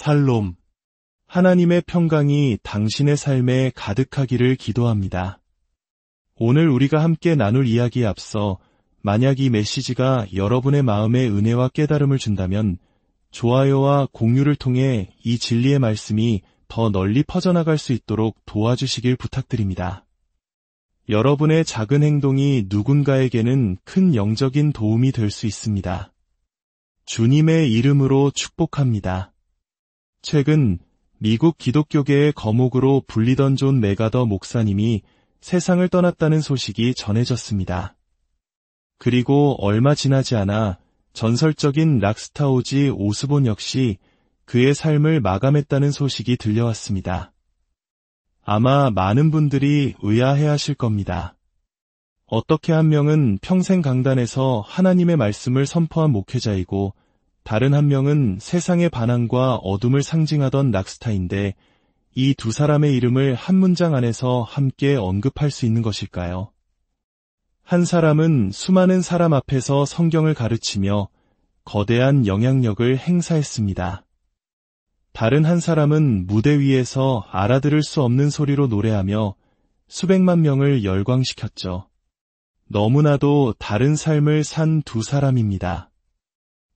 살롬. 하나님의 평강이 당신의 삶에 가득하기를 기도합니다. 오늘 우리가 함께 나눌 이야기에 앞서 만약 이 메시지가 여러분의 마음에 은혜와 깨달음을 준다면 좋아요와 공유를 통해 이 진리의 말씀이 더 널리 퍼져나갈 수 있도록 도와주시길 부탁드립니다. 여러분의 작은 행동이 누군가에게는 큰 영적인 도움이 될 수 있습니다. 주님의 이름으로 축복합니다. 최근 미국 기독교계의 거목으로 불리던 존 맥아더 목사님이 세상을 떠났다는 소식이 전해졌습니다. 그리고 얼마 지나지 않아 전설적인 락스타 오지 오스본 역시 그의 삶을 마감했다는 소식이 들려왔습니다. 아마 많은 분들이 의아해하실 겁니다. 어떻게 한 명은 평생 강단에서 하나님의 말씀을 선포한 목회자이고 다른 한 명은 세상의 반항과 어둠을 상징하던 락스타인데 이 두 사람의 이름을 한 문장 안에서 함께 언급할 수 있는 것일까요? 한 사람은 수많은 사람 앞에서 성경을 가르치며 거대한 영향력을 행사했습니다. 다른 한 사람은 무대 위에서 알아들을 수 없는 소리로 노래하며 수백만 명을 열광시켰죠. 너무나도 다른 삶을 산 두 사람입니다.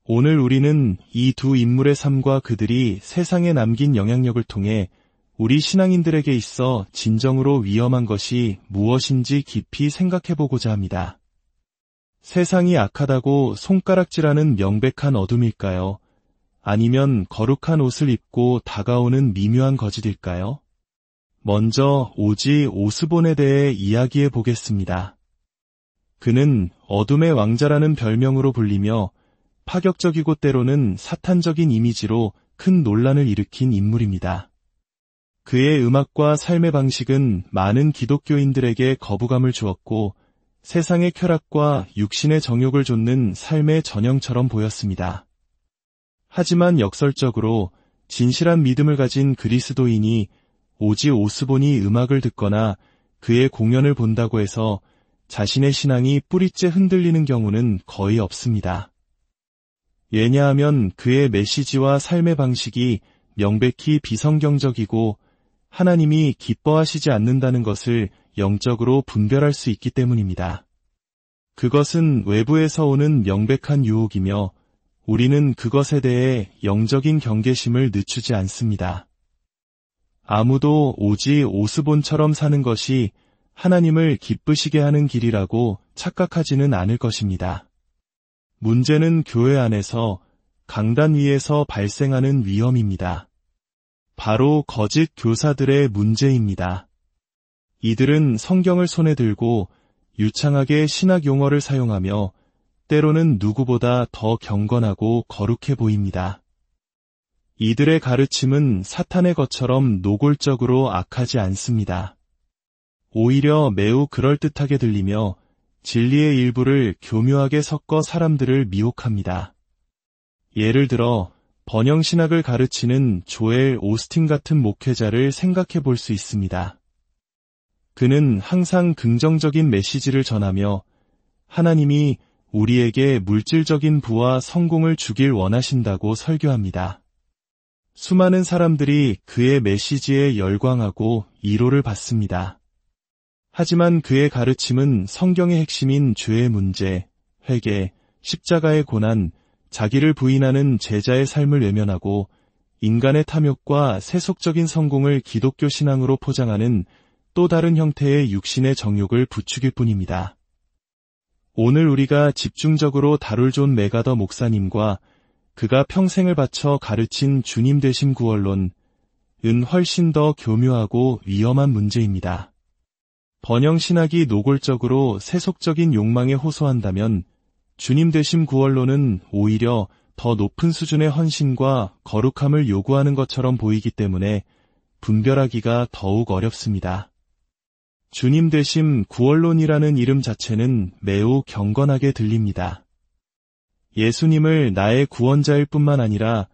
오늘 우리는 이 두 인물의 삶과 그들이 세상에 남긴 영향력을 통해 우리 신앙인들에게 있어 진정으로 위험한 것이 무엇인지 깊이 생각해보고자 합니다. 세상이 악하다고 손가락질하는 명백한 어둠일까요? 아니면 거룩한 옷을 입고 다가오는 미묘한 거짓일까요? 먼저 오지 오스본에 대해 이야기해 보겠습니다. 그는 어둠의 왕자라는 별명으로 불리며 파격적이고 때로는 사탄적인 이미지로 큰 논란을 일으킨 인물입니다. 그의 음악과 삶의 방식은 많은 기독교인들에게 거부감을 주었고 세상의 쾌락과 육신의 정욕을 좇는 삶의 전형처럼 보였습니다. 하지만 역설적으로 진실한 믿음을 가진 그리스도인이 오지 오스본이 음악을 듣거나 그의 공연을 본다고 해서 자신의 신앙이 뿌리째 흔들리는 경우는 거의 없습니다. 왜냐하면 그의 메시지와 삶의 방식이 명백히 비성경적이고 하나님이 기뻐하시지 않는다는 것을 영적으로 분별할 수 있기 때문입니다. 그것은 외부에서 오는 명백한 유혹이며 우리는 그것에 대해 영적인 경계심을 늦추지 않습니다. 아무도 오지 오스본처럼 사는 것이 하나님을 기쁘시게 하는 길이라고 착각하지는 않을 것입니다. 문제는 교회 안에서 강단 위에서 발생하는 위험입니다. 바로 거짓 교사들의 문제입니다. 이들은 성경을 손에 들고 유창하게 신학 용어를 사용하며 때로는 누구보다 더 경건하고 거룩해 보입니다. 이들의 가르침은 사탄의 것처럼 노골적으로 악하지 않습니다. 오히려 매우 그럴듯하게 들리며 진리의 일부를 교묘하게 섞어 사람들을 미혹합니다. 예를 들어 번영신학을 가르치는 조엘 오스틴 같은 목회자를 생각해 볼 수 있습니다. 그는 항상 긍정적인 메시지를 전하며 하나님이 우리에게 물질적인 부와 성공을 주길 원하신다고 설교합니다. 수많은 사람들이 그의 메시지에 열광하고 위로를 받습니다. 하지만 그의 가르침은 성경의 핵심인 죄의 문제, 회개, 십자가의 고난, 자기를 부인하는 제자의 삶을 외면하고 인간의 탐욕과 세속적인 성공을 기독교 신앙으로 포장하는 또 다른 형태의 육신의 정욕을 부추길 뿐입니다. 오늘 우리가 집중적으로 다룰 존 맥아더 목사님과 그가 평생을 바쳐 가르친 주님 되심 구원론은 훨씬 더 교묘하고 위험한 문제입니다. 번영신학이 노골적으로 세속적인 욕망에 호소한다면 주님 되심 구원론은 오히려 더 높은 수준의 헌신과 거룩함을 요구하는 것처럼 보이기 때문에 분별하기가 더욱 어렵습니다. 주님 되심 구원론이라는 이름 자체는 매우 경건하게 들립니다. 예수님을 나의 구원자일 뿐만 아니라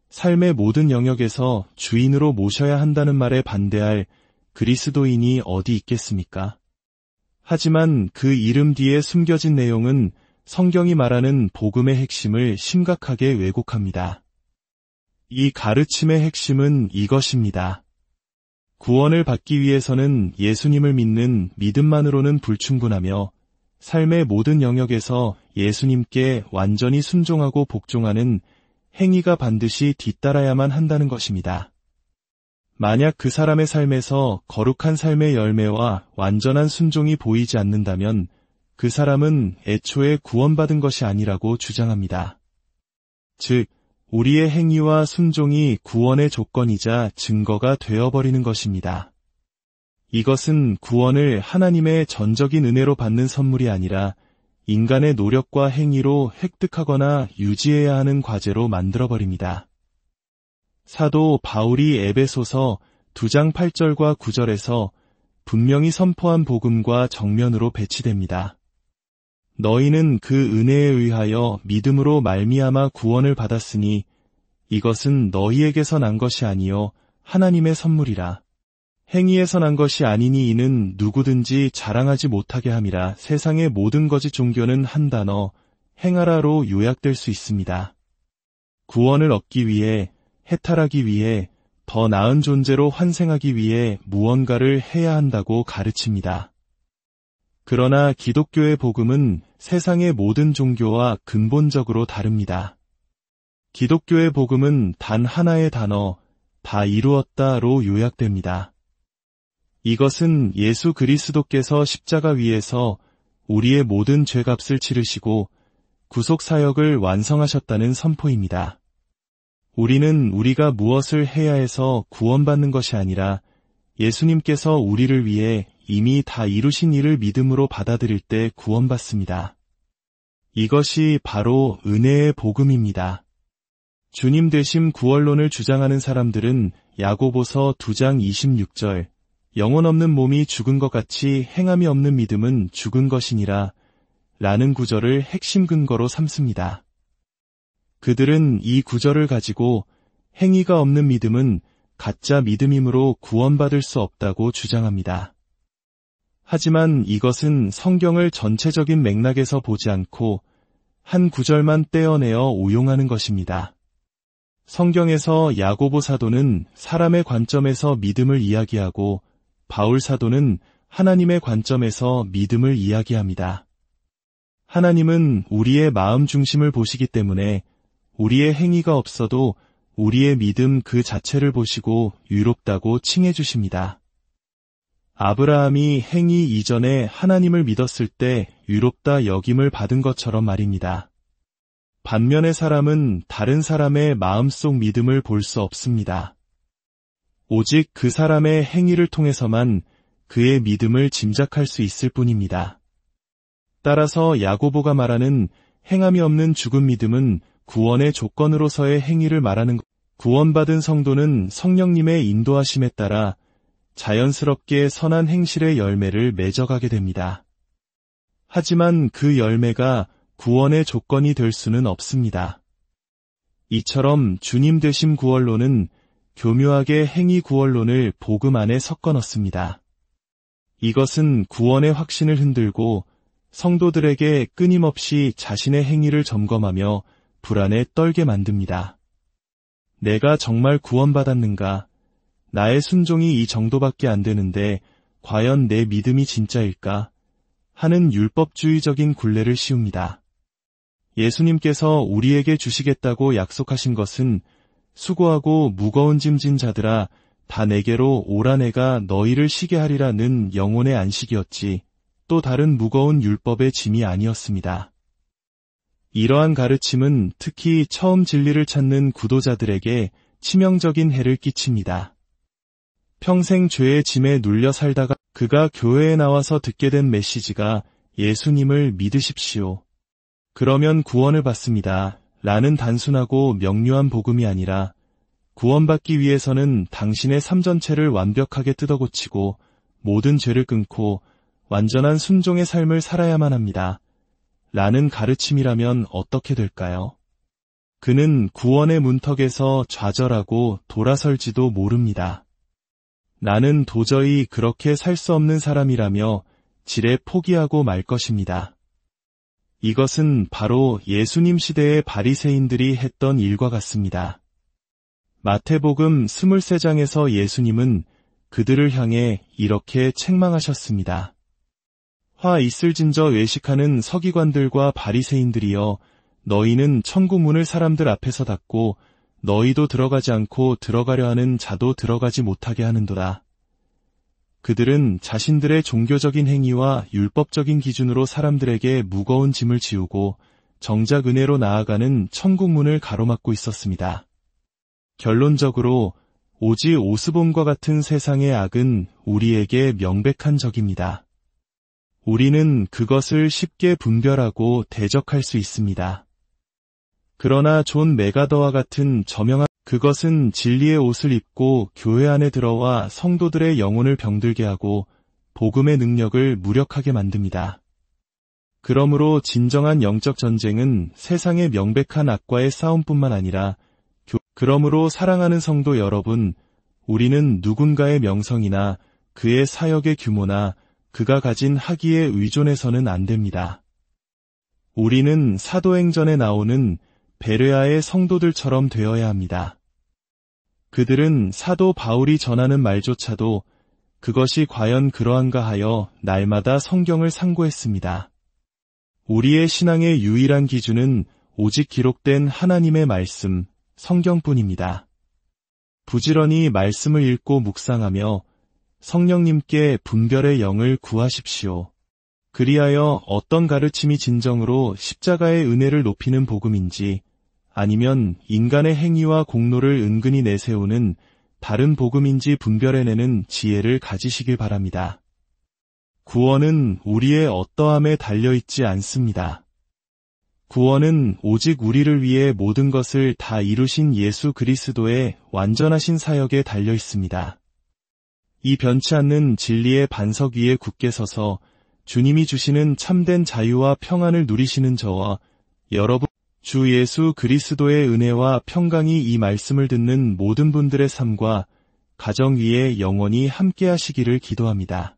삶의 모든 영역에서 주인으로 모셔야 한다는 말에 반대할 그리스도인이 어디 있겠습니까? 하지만 그 이름 뒤에 숨겨진 내용은 성경이 말하는 복음의 핵심을 심각하게 왜곡합니다. 이 가르침의 핵심은 이것입니다. 구원을 받기 위해서는 예수님을 믿는 믿음만으로는 불충분하며 삶의 모든 영역에서 예수님께 완전히 순종하고 복종하는 행위가 반드시 뒤따라야만 한다는 것입니다. 만약 그 사람의 삶에서 거룩한 삶의 열매와 완전한 순종이 보이지 않는다면 그 사람은 애초에 구원받은 것이 아니라고 주장합니다. 즉, 우리의 행위와 순종이 구원의 조건이자 증거가 되어버리는 것입니다. 이것은 구원을 하나님의 전적인 은혜로 받는 선물이 아니라 인간의 노력과 행위로 획득하거나 유지해야 하는 과제로 만들어버립니다. 사도 바울이 에베소서 2장 8절과 9절에서 분명히 선포한 복음과 정면으로 배치됩니다. 너희는 그 은혜에 의하여 믿음으로 말미암아 구원을 받았으니 이것은 너희에게서 난 것이 아니요 하나님의 선물이라. 행위에서 난 것이 아니니 이는 누구든지 자랑하지 못하게 함이라. 세상의 모든 거짓 종교는 한 단어 행하라로 요약될 수 있습니다. 구원을 얻기 위해, 해탈하기 위해, 더 나은 존재로 환생하기 위해 무언가를 해야 한다고 가르칩니다. 그러나 기독교의 복음은 세상의 모든 종교와 근본적으로 다릅니다. 기독교의 복음은 단 하나의 단어, 다 이루었다로 요약됩니다. 이것은 예수 그리스도께서 십자가 위에서 우리의 모든 죄값을 치르시고 구속 사역을 완성하셨다는 선포입니다. 우리는 우리가 무엇을 해야 해서 구원받는 것이 아니라 예수님께서 우리를 위해 이미 다 이루신 일을 믿음으로 받아들일 때 구원받습니다. 이것이 바로 은혜의 복음입니다. 주님 되심 구원론을 주장하는 사람들은 야고보서 2장 26절 영혼 없는 몸이 죽은 것 같이 행함이 없는 믿음은 죽은 것이니라 라는 구절을 핵심 근거로 삼습니다. 그들은 이 구절을 가지고 행위가 없는 믿음은 가짜 믿음이므로 구원받을 수 없다고 주장합니다. 하지만 이것은 성경을 전체적인 맥락에서 보지 않고 한 구절만 떼어내어 오용하는 것입니다. 성경에서 야고보 사도는 사람의 관점에서 믿음을 이야기하고 바울 사도는 하나님의 관점에서 믿음을 이야기합니다. 하나님은 우리의 마음 중심을 보시기 때문에 우리의 행위가 없어도 우리의 믿음 그 자체를 보시고 유롭다고 칭해 주십니다. 아브라함이 행위 이전에 하나님을 믿었을 때 유롭다 여김을 받은 것처럼 말입니다. 반면에 사람은 다른 사람의 마음속 믿음을 볼 수 없습니다. 오직 그 사람의 행위를 통해서만 그의 믿음을 짐작할 수 있을 뿐입니다. 따라서 야고보가 말하는 행함이 없는 죽은 믿음은 구원의 조건으로서의 행위를 말하는 것. 구원받은 성도는 성령님의 인도하심에 따라 자연스럽게 선한 행실의 열매를 맺어가게 됩니다. 하지만 그 열매가 구원의 조건이 될 수는 없습니다. 이처럼 주님 되심 구원론은 교묘하게 행위 구원론을 복음 안에 섞어 넣습니다. 이것은 구원의 확신을 흔들고 성도들에게 끊임없이 자신의 행위를 점검하며 불안에 떨게 만듭니다. 내가 정말 구원받았는가? 나의 순종이 이 정도밖에 안 되는데 과연 내 믿음이 진짜일까? 하는 율법주의적인 굴레를 씌웁니다. 예수님께서 우리에게 주시겠다고 약속하신 것은 수고하고 무거운 짐진 자들아 다 내게로 오라 내가 너희를 쉬게 하리라는 영혼의 안식이었지 또 다른 무거운 율법의 짐이 아니었습니다. 이러한 가르침은 특히 처음 진리를 찾는 구도자들에게 치명적인 해를 끼칩니다. 평생 죄의 짐에 눌려 살다가 그가 교회에 나와서 듣게 된 메시지가 예수님을 믿으십시오. 그러면 구원을 받습니다. 라는 단순하고 명료한 복음이 아니라 구원받기 위해서는 당신의 삶 전체를 완벽하게 뜯어고치고 모든 죄를 끊고 완전한 순종의 삶을 살아야만 합니다. 라는 가르침이라면 어떻게 될까요? 그는 구원의 문턱에서 좌절하고 돌아설지도 모릅니다. 나는 도저히 그렇게 살 수 없는 사람이라며 지레 포기하고 말 것입니다. 이것은 바로 예수님 시대의 바리새인들이 했던 일과 같습니다. 마태복음 23장에서 예수님은 그들을 향해 이렇게 책망하셨습니다. 화 있을진저 외식하는 서기관들과 바리새인들이여, 너희는 천국 문을 사람들 앞에서 닫고 너희도 들어가지 않고 들어가려 하는 자도 들어가지 못하게 하는도다. 그들은 자신들의 종교적인 행위와 율법적인 기준으로 사람들에게 무거운 짐을 지우고 정작 은혜로 나아가는 천국 문을 가로막고 있었습니다. 결론적으로 오지 오스본과 같은 세상의 악은 우리에게 명백한 적입니다. 우리는 그것을 쉽게 분별하고 대적할 수 있습니다. 그러나 존 메가더와 같은 저명한 그것은 진리의 옷을 입고 교회 안에 들어와 성도들의 영혼을 병들게 하고 복음의 능력을 무력하게 만듭니다. 그러므로 진정한 영적 전쟁은 세상의 명백한 악과의 싸움뿐만 아니라 그러므로 사랑하는 성도 여러분, 우리는 누군가의 명성이나 그의 사역의 규모나 그가 가진 학위에 의존해서는 안 됩니다. 우리는 사도행전에 나오는 베레아의 성도들처럼 되어야 합니다. 그들은 사도 바울이 전하는 말조차도 그것이 과연 그러한가 하여 날마다 성경을 상고했습니다. 우리의 신앙의 유일한 기준은 오직 기록된 하나님의 말씀, 성경뿐입니다. 부지런히 말씀을 읽고 묵상하며 성령님께 분별의 영을 구하십시오. 그리하여 어떤 가르침이 진정으로 십자가의 은혜를 높이는 복음인지 아니면 인간의 행위와 공로를 은근히 내세우는 다른 복음인지 분별해내는 지혜를 가지시길 바랍니다. 구원은 우리의 어떠함에 달려있지 않습니다. 구원은 오직 우리를 위해 모든 것을 다 이루신 예수 그리스도의 완전하신 사역에 달려있습니다. 이 변치 않는 진리의 반석 위에 굳게 서서 주님이 주시는 참된 자유와 평안을 누리시는 저와 여러분, 주 예수 그리스도의 은혜와 평강이 이 말씀을 듣는 모든 분들의 삶과 가정 위에 영원히 함께 하시기를 기도합니다.